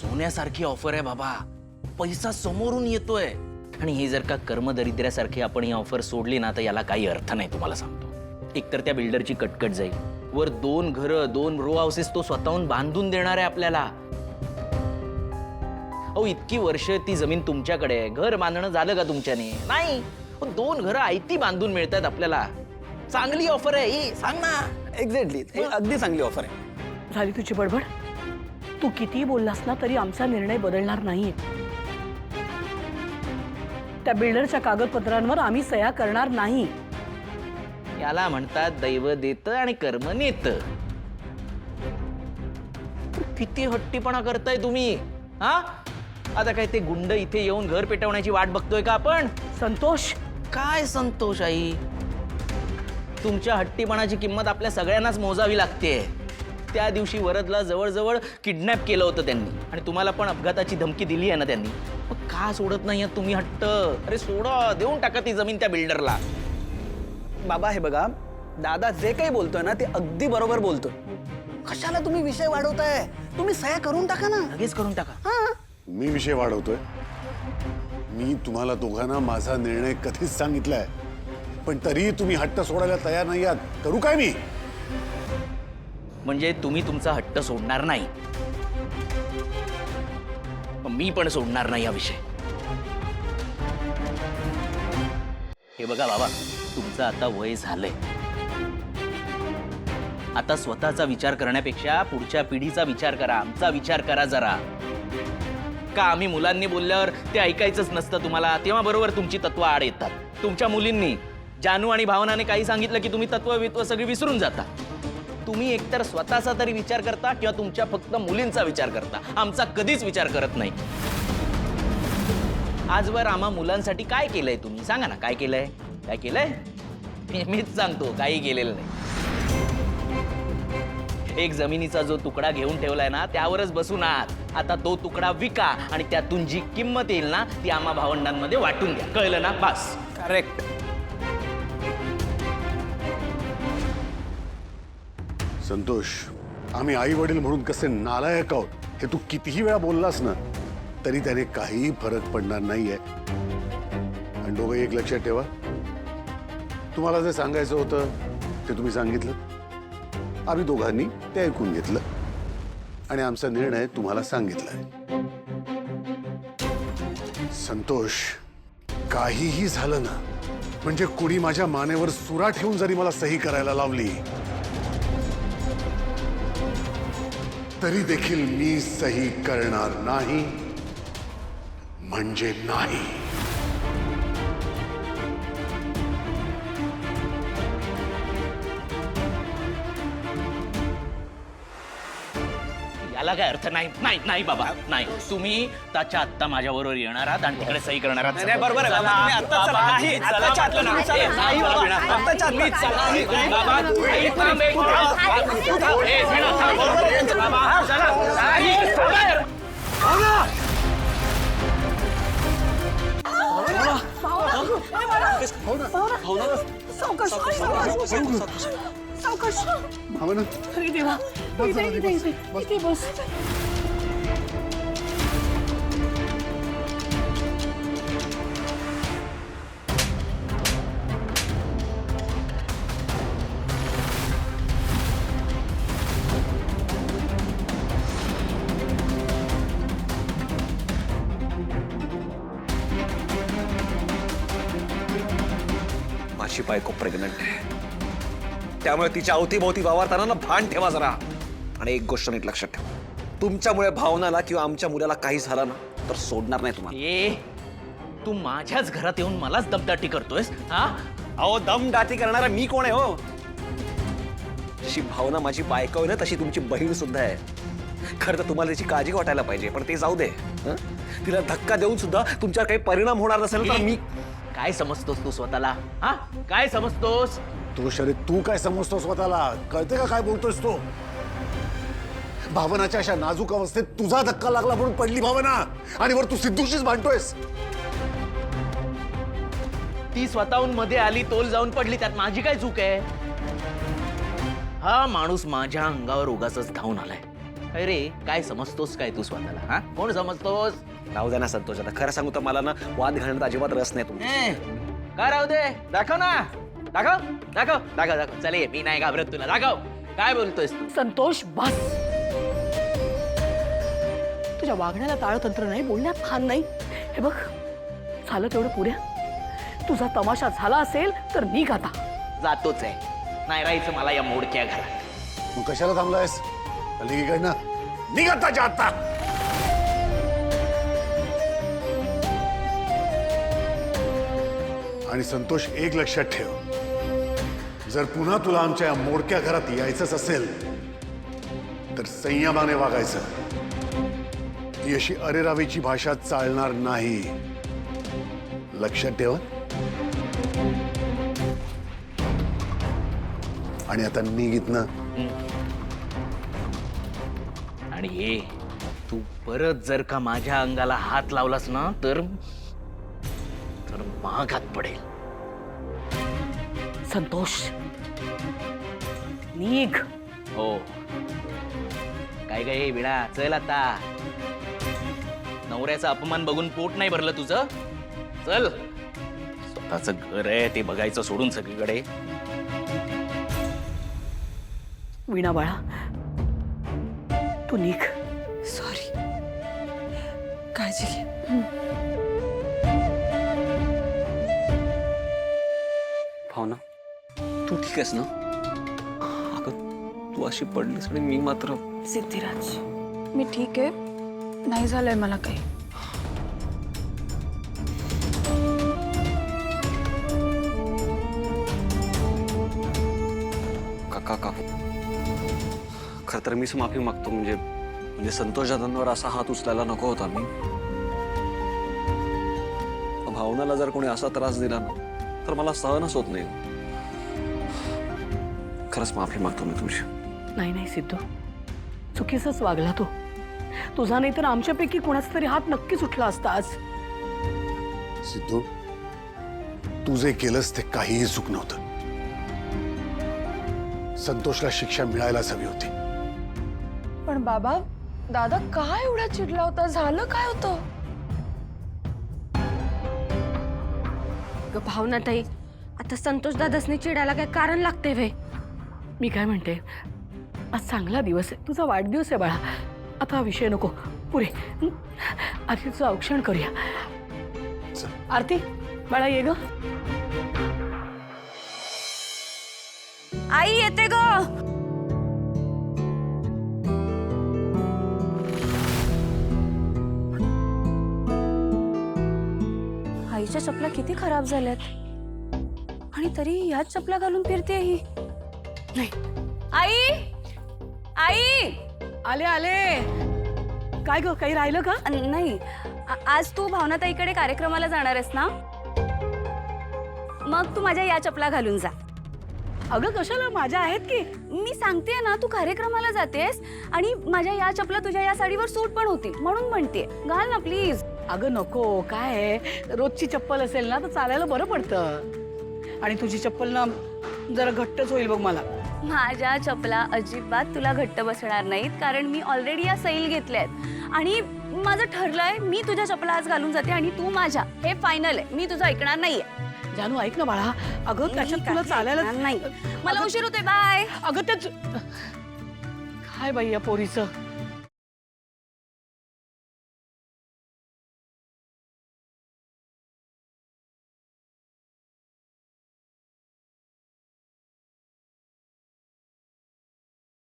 सोन्यासारखी offer आहे बाबा, पैसा समोरून येतोय. आणि हे जर का कर्मदरिद्र्यासारखी आपण ही ऑफर सोडली ना तर याला काही अर्थ नाही. तुम्हाला सांगतो, एकतर त्या बिल्डरची कटकट जाईल, वर 2 घरं 2 रो हाऊसेस तो स्वतःहून बांधून देणार आहे आपल्याला. अहो इतकी वर्ष ती जमीन तुमच्याकडे आहे, घर बांधणं झालं का तुमच्याने? नाही. 2 घरं आयती बांधून मिळतात आपल्याला. चांगली ऑफर आहे ही, सांग ना. एक्झॅक्टली, अगदी चांगली ऑफर आहे. झाली तुझी बडबड. तू कितीही बोललास ना तरी आमचा निर्णय बदलणार नाहीये. त्या बिल्डरच्या कागदपत्रांवर आम्ही सह्या करणार नाही. याला म्हणतात दैव देतं आणि कर्म नेतं. किती हट्टीपणा करताय तुम्ही हा? आता काय ते गुंड इथे येऊन घर पेटवण्याची वाट बघतोय का आपण? संतोष, काय संतोष आई, तुमच्या हट्टीपणाची किंमत आपल्या सगळ्यांनाच मोजावी लागते. त्या दिवशी वरदला जवळजवळ किडनॅप केलं होतं त्यांनी, आणि तुम्हाला पण अपघाताची धमकी दिली आहे ना त्यांनी. मग का सोडत नाही तुम्ही हट्ट? अरे सोडा, देऊन टाका ती जमीन त्या बिल्डरला. बाबा हे बघा, दादा जे काही बोलतोय ना ते अगदी बरोबर बोलतोय. कशाला तुम्ही विषय वाढवताय? तुम्ही सह्या करून टाका ना. लगेच करून टाका. मी विषय वाढवतोय? मी तुम्हाला दोघांना माझा निर्णय कधीच सांगितलाय, पण तरीही तुम्ही हट्ट सोडायला तयार नाही आहात. करू काय मी? म्हणजे तुम्ही तुमचा हट्ट सोडणार नाही, मी पण सोडणार नाही हा विषय. हे बघा बाबा, तुमचं आता वय झालंय. आता स्वतःचा विचार करण्यापेक्षा पुढच्या पिढीचा विचार करा, आमचा विचार करा जरा. का आम्ही मुलांनी बोलल्यावर ते ऐकायचंच नसतं तुम्हाला? तेव्हा बरोबर तुमची तत्व आड येतात. तुमच्या मुलींनी, जानू आणि भावनाने काही सांगितलं की तुम्ही तत्व सगळी विसरून जाता. तुम्ही एकतर स्वतःचा तरी विचार करता किंवा तुमच्या फक्त मुलींचा विचार करता. आमचा कधीच विचार करत नाही. आजवर आम्हा मुलांसाठी काय केलंय तुम्ही? सांगा ना, काय केलंय? काय केलंय? मीच सांगतो, काही केलेलं नाही. एक जमिनीचा जो तुकडा घेऊन ठेवलाय ना त्यावरच बसून आहात. आता तो तुकडा विका आणि त्यातून जी किंमत येईल ना ती आम्हा भावंडांमध्ये वाटून द्या. कळलं ना? बस. करेक्ट. संतोष, आम्ही आई वडील म्हणून कसे नालायक आहोत हे तू कितीही वेळा बोललास ना तरी त्याने काही फरक पडणार नाहीये. आणि दोघं एक लक्षात ठेवा, तुम्हाला जे सांगायचं होतं ते तुम्ही सांगितलं, आम्ही दोघांनी ते ऐकून घेतलं आणि आमचा निर्णय तुम्हाला सांगितलाय. संतोष, काहीही झालं ना, म्हणजे कुणी माझ्या मानेवर सुरा ठेवून जरी मला सही करायला लावली तरी देखील मी सही करणार नाही म्हणजे नाही. याला काय अर्थ नाही. नाही नाही बाबा, नाही. तुम्ही त्याच्या आत्ता माझ्याबरोबर येणार आहात आणि तिकडे सही करणार आहात. नाही, बरोबर आहे बाबा. तुम्ही आत्ताच चला. नाही, आत्ताच्या आत्ता तुम्ही चला. नाही बाबा, आत्ताच्या आत्ता. बाबा, आई, थांब एक मिनिट. तू थांब. ए, वीणा, थांब. बाबा, चला. आई, थांब. सावकाश. भावना, अरे देवा, इथे बस. माझी बायको प्रेग्नंट आहे, त्यामुळे तिच्या अवतीभोवती वावरताना ना भान ठेवा जरा. आणि एक गोष्ट नीट लक्षात ठेवा, तुमच्यामुळे भावनाला किंवा आमच्या मुलाला काही झालं ना तर सोडणार नाही तुम्हाला. ए, तू माझ्याच घरात येऊन मलाच दमदाटी करतोयस हा? अहो, दमदाटी करणारा मी कोण आहे हो? जशी भावना माझी बायको आहे ना तशी तुमची बहीण सुद्धा आहे. खरं तर तुम्हाला त्याची काळजी वाटायला पाहिजे, पण ते जाऊ दे. हं? तिला धक्का देऊन सुद्धा तुमच्यावर काही परिणाम होणार नसेल तर मी. काय समजतोस तू स्वतःला? हा, काय समजतोस? तो शरीर तू काय समजतो स्वतःला? कळते का काय बोलतोयस तो? भावनाच्या अशा नाजूक अवस्थेत तुझा धक्का लागला म्हणून पडली भावना, आणि वर तू सिद्धूशीच भांडतोयस. ती स्वतःहून मध्ये आली, तोल जाऊन पडली, त्यात माझी काय चूक आहे? हा माणूस माझ्या अंगावर उगाचच धावून आलाय. अरे काय समजतोस काय तू स्वतःला? हा, कोण समजतोस? राहू द्या ना संतोष, आता खरं सांगू तर मला ना वाद घालण्यात अजिबात रस नाही तुमचा. काय राहू दे, दाखव ना, दाखव दाखव दाखव दाखव. चले, मी नाही घाबरत तुला. दाखव, काय बोलतोयस तू? संतोष बस. तुझ्या वागण्याला ताळतंत्र नाही, बोलण्यात खान नाही. हे बघ, झालं तेवढं पुऱ्या. तुझा तमाशा झाला असेल तर निघ आता. जातोच आहे, नाही राहायचं मला या मोडक्या घरात. तू कशाला थांबलायस? अलीकडनं निघता जाता. आणि संतोष, एक लक्षात ठेव, जर पुन्हा तुला आमच्या या मोडक्या घरात यायचंच असेल तर संयमाने वागायचं. ही अशी अरेरावीची भाषा चालणार नाही, लक्षात ठेवा. आणि आता निघितनं. आणि हे तू परत जर का माझ्या अंगाला हात लावलास ना तर माघात पडेल. संतोष निघ. हो, काय काय विडा, चल आता. नवऱ्याचा अपमान बघून पोट नाही भरलं तुझं? चल, स्वतःच घर आहे ते बघायचं सोडून सगळीकडे. वीणा बाळा, तू निघ. सॉरी, काळजी घे. भावना, तू ठीक आहेस ना? अगं, तू अशी पडलीस आणि मी मात्र. सिद्धिराज, मी ठीक आहे, नाही झालंय मला काही. काका, खर तर मीच माफी मागतो. म्हणजे संतोष दादांवर असा हात उचलायला नको होता मी. भावनाला जर कोणी असा त्रास दिला ना तर मला सहनच होत नाही. खरंच माफी मागतो मी तुमची. नाही नाही सिद्धू, चुकीचंच वागला तो. तुझा नाही तर आमच्यापैकी कोणाचा तरी हात नक्कीच उठला असता आज. सिद्धू, तू जे केलंस ते काहीही चूक नव्हतं. संतोषला शिक्षा मिळायलाच हवी होती. पण बाबा, दादा का एवढा चिडला होता? झालं काय होतं? भावना ताई, आता संतोष दादासनी चिडायला काय कारण लागते वे? मी काय म्हणते, आज चांगला दिवस आहे, तुझा वाढदिवस आहे बाळा. आता हा विषय नको, पुरे आरतीचं औक्षण करूया. आरती बाळा, ये ग. आई येते ग. आईच्या चपला किती खराब झाल्यात आणि तरी याच चपला घालून फिरते ही. नाही, आई, आई. आले आले. काय ग, काही राहिलं का? नाही, आज तू भावनाताईकडे कार्यक्रमाला जाणार आहेस ना? मग तू माझ्या या चपला घालून जा. अगं कशाला, माझ्या आहेत की. मी सांगते ना, तू कार्यक्रमाला जातेस आणि माझ्या या चपला तुझ्या या साडीवर सूट पण होतील म्हणून म्हणते, घाल ना प्लीज. अगं नको, काय आहे, रोजची चप्पल असेल ना तर चालायला बरं पडतं. आणि तुझी चप्पल ना जरा घट्टच होईल बघ मला. माझ्या चपला अजिबात तुला घट्ट बसणार नाहीत, कारण मी ऑलरेडी या सैल घेतल्यात आणि माझं ठरलंय, मी तुझ्या चपला आज घालून जाते आणि तू माझ्या. हे फायनल आहे, मी तुझं ऐकणार नाहीये. जानू ऐक ना बाळा, अगं त्याच्यात तुला चालायला नाही, मला उशीर होतोय. बाय. अगं त्याच काय बाई या पोरीचं.